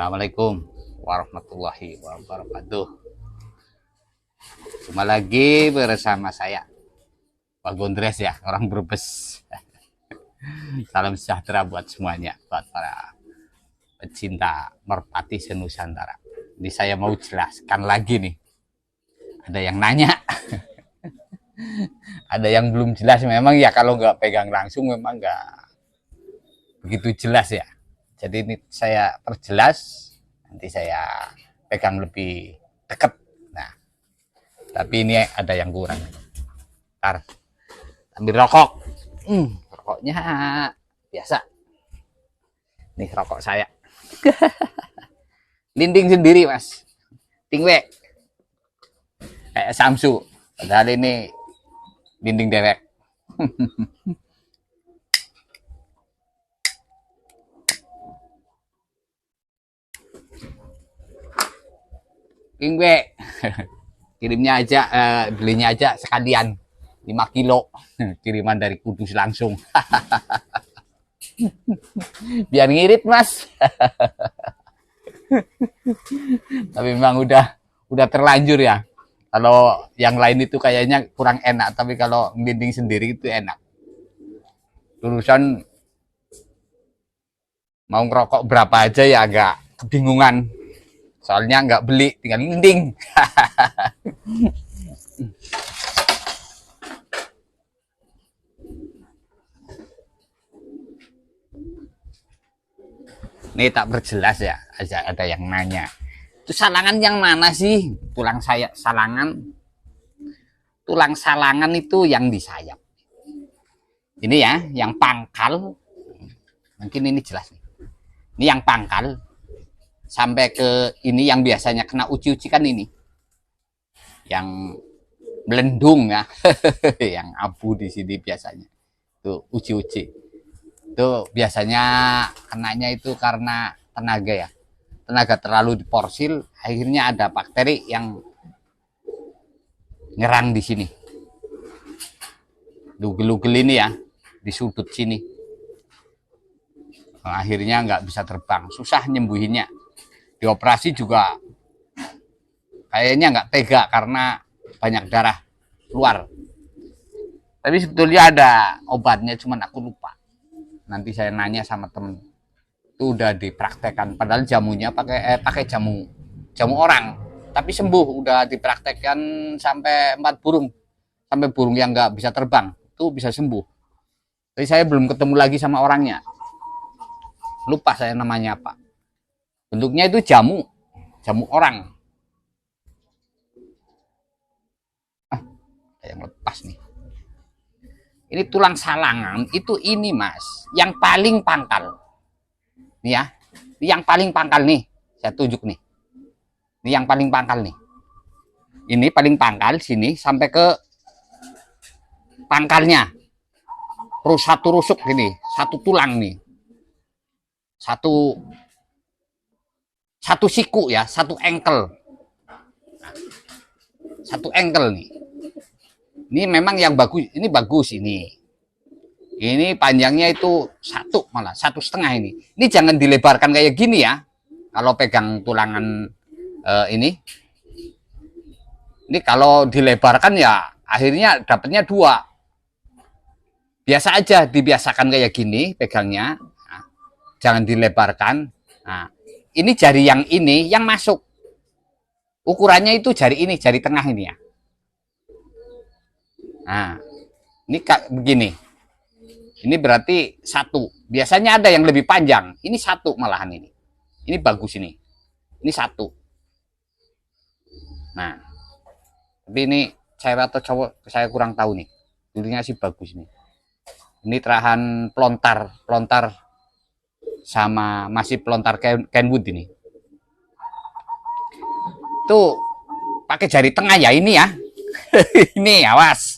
Assalamualaikum warahmatullahi wabarakatuh. Cuma lagi bersama saya, Pak Gondres ya, orang Brebes. Salam sejahtera buat semuanya, buat para pecinta merpati senusantara. Ini saya mau jelaskan lagi nih. Ada yang nanya, ada yang belum jelas. Memang ya kalau nggak pegang langsung memang nggak begitu jelas ya. Jadi ini saya perjelas, nanti saya pegang lebih dekat. Nah, tapi ini ada yang kurang. Ntar ambil rokok. Rokoknya biasa. Nih rokok saya. Linding sendiri mas. Tingwe. Kayak Samsu. Padahal ini linding dewek. Tingwe. Kirimnya aja, belinya aja sekalian 5 kilo. Kiriman dari Kudus langsung. Biar ngirit mas. Tapi memang udah terlanjur ya. Kalau yang lain itu kayaknya kurang enak, tapi kalau ngelinding sendiri itu enak. Urusan mau ngerokok berapa aja ya agak kebingungan. Soalnya nggak beli, tinggal ngelinding. Ini tak berjelas ya, ada yang nanya. Itu salangan yang mana sih? Tulang saya salangan. Tulang salangan itu yang di sayap. Ini ya, yang pangkal. Mungkin ini jelas nih. Ini yang pangkal. Sampai ke ini yang biasanya kena uci-uci kan ini. Yang melendung ya. Yang abu di sini biasanya. Tuh uci-uci. Itu biasanya kenanya itu karena tenaga ya. Tenaga terlalu diporsil, akhirnya ada bakteri yang nyerang di sini. Lugel-lugel ini ya, di sudut sini. Akhirnya nggak bisa terbang, susah nyembuhinnya. Dioperasi juga kayaknya nggak tega karena banyak darah keluar. Tapi sebetulnya ada obatnya, cuman aku lupa. Nanti saya nanya sama temen. Itu udah dipraktekkan. Padahal jamunya pakai jamu orang. Tapi sembuh. Udah dipraktekkan sampai 4 burung. Sampai burung yang nggak bisa terbang. Itu bisa sembuh. Tapi saya belum ketemu lagi sama orangnya. Lupa saya namanya apa. Bentuknya itu jamu orang. Ada yang lepas nih. Ini tulang salangan, itu ini mas, yang paling pangkal. Nih ya, ini yang paling pangkal nih, saya tunjuk nih. Ini yang paling pangkal nih. Ini paling pangkal sini sampai ke pangkalnya. Terus satu rusuk gini, satu tulang nih. Satu siku ya, satu engkel. Satu engkel nih. Ini memang yang bagus, ini bagus ini. Ini panjangnya itu 1 malah 1,5 ini. Ini jangan dilebarkan kayak gini ya. Kalau pegang tulangan ini. Ini kalau dilebarkan ya akhirnya dapatnya 2. Biasa aja dibiasakan kayak gini pegangnya. Nah, jangan dilebarkan. Nah, ini jari yang ini yang masuk. Ukurannya itu jari ini, jari tengah ini ya. Nah, ini begini. Ini berarti 1. Biasanya ada yang lebih panjang. Ini 1 malahan ini. Ini bagus ini. Ini 1. Nah, tapi ini cewek atau cowok saya kurang tahu nih. Dulunya sih bagus nih. Ini terahan pelontar sama masih pelontar Kenwood ini. Tuh pakai jari tengah ya ini ya. Ini awas.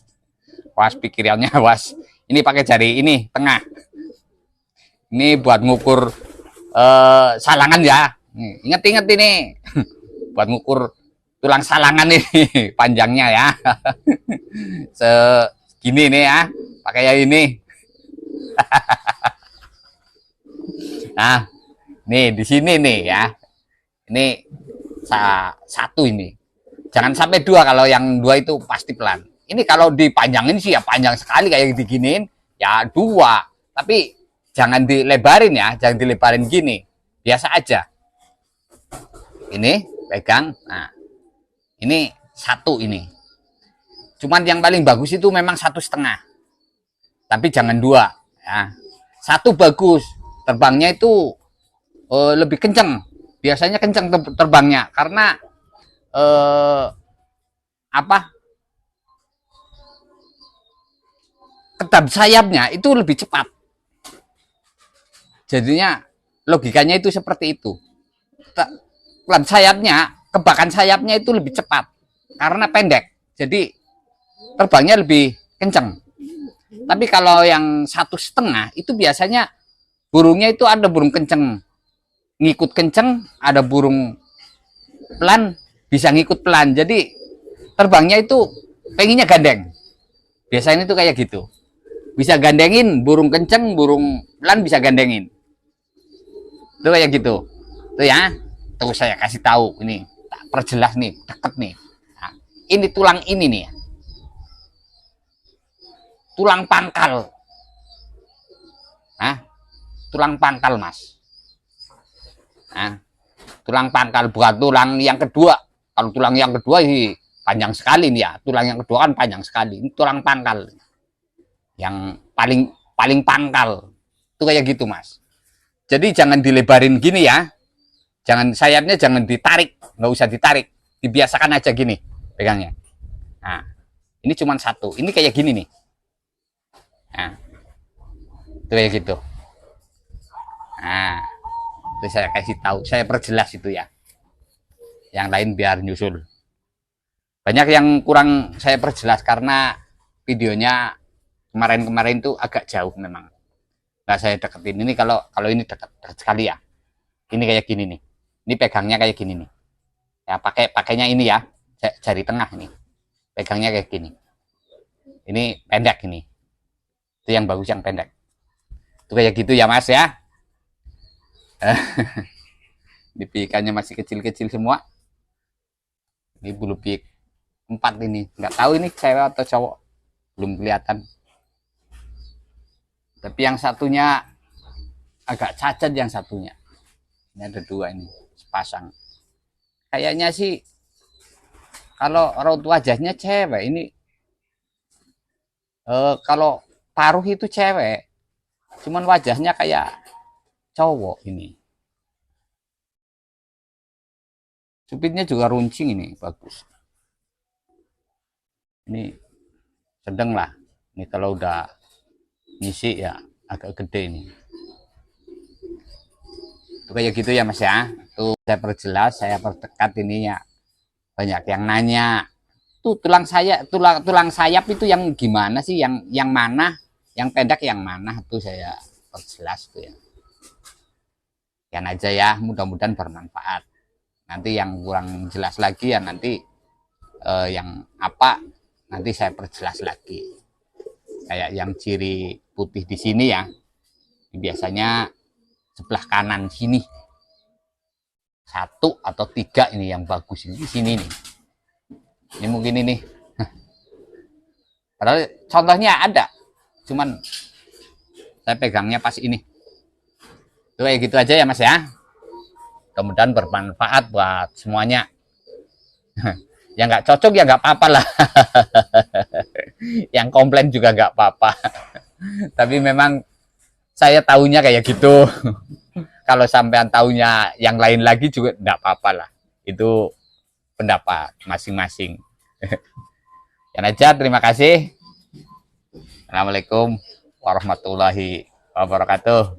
Awas pikirannya awas. Ini pakai jari ini tengah. Ini buat ngukur salangan ya. Ingat-ingat ini. Buat ngukur tulang salangan ini panjangnya ya. Segini nih ya. Pakai yang ini. Nah, nih di sini nih ya. Ini satu ini. Jangan sampai dua, kalau yang dua itu pasti pelan. Ini kalau dipanjangin sih ya panjang sekali kayak diginiin, ya dua. Tapi jangan dilebarin ya, jangan dilebarin gini. Biasa aja. Ini pegang. Nah, ini satu ini. Cuman yang paling bagus itu memang 1,5. Tapi jangan dua. Ya. Satu bagus. Terbangnya itu lebih kenceng. Biasanya kenceng terbangnya karena kedap sayapnya itu lebih cepat. Jadinya logikanya itu seperti itu. Pelan sayapnya, kebakan sayapnya itu lebih cepat karena pendek. Jadi terbangnya lebih kenceng. Tapi kalau yang 1,5 itu biasanya burungnya itu ada burung kenceng ngikut kenceng, ada burung pelan bisa ngikut pelan. Jadi terbangnya itu pengennya gandeng. Biasanya itu kayak gitu. Bisa gandengin burung kenceng, burung pelan bisa gandengin. Itu kayak gitu. Tuh ya. Tuh saya kasih tahu ini, tak perjelas nih, deket nih. Nah, ini tulang ini nih. Tulang pangkal. Nah, tulang pangkal, Mas. Nah, tulang pangkal bukan tulang yang kedua. Kalau tulang yang kedua sih panjang sekali nih ya. Tulang yang kedua kan panjang sekali. Ini tulang pangkal. Yang paling pangkal. Itu kayak gitu, Mas. Jadi jangan dilebarin gini ya. Jangan sayapnya jangan ditarik, nggak usah ditarik. Dibiasakan aja gini pegangnya. Nah, ini cuma satu. Ini kayak gini nih. Nah, itu kayak gitu. Nah, itu saya kasih tahu, saya perjelas itu ya. Yang lain biar nyusul. Banyak yang kurang saya perjelas karena videonya kemarin-kemarin tuh agak jauh memang. Nah, saya deketin ini kalau ini dekat sekali ya. Ini kayak gini nih. Ini pegangnya kayak gini nih. Ya pakainya ini ya, jari tengah ini. Pegangnya kayak gini. Ini pendek ini. Itu yang bagus yang pendek. Itu kayak gitu ya, Mas ya. Ini piikannya masih kecil-kecil semua. Ini bulu piik 4 ini. Nggak tahu ini cewek atau cowok. Belum kelihatan. Tapi yang satunya agak cacat yang satunya. Ini ada dua ini, sepasang. Kayaknya sih kalau raut wajahnya cewek ini. Kalau paruh itu cewek. Cuman wajahnya kayak cowok ini. Cupitnya juga runcing ini, bagus. Ini sedang lah. Ini kalau udah ngisi ya agak gede ini. Itu kayak gitu ya, Mas ya. Tuh saya perjelas, saya perdekat ini ya. Banyak yang nanya, tuh tulang sayap itu yang gimana sih, yang mana, yang pendek yang mana, tuh saya perjelas tuh ya. Sekian aja ya, mudah-mudahan bermanfaat. Nanti yang kurang jelas lagi ya nanti yang apa nanti saya perjelas lagi. Kayak yang ciri putih di sini ya, biasanya sebelah kanan sini 1 atau 3 ini yang bagus ini di sini nih. Ini mungkin ini. Padahal contohnya ada, cuman saya pegangnya pas ini. Itu kayak gitu aja ya, Mas ya. Mudah-mudahan bermanfaat buat semuanya. Yang nggak cocok ya nggak apa-apa lah. Yang komplain juga nggak apa-apa. Tapi memang saya tahunya kayak gitu. Kalau sampean tahunya yang lain lagi juga enggak apa-apa lah. Itu pendapat masing-masing. Yang aja, terima kasih. Assalamualaikum warahmatullahi wabarakatuh.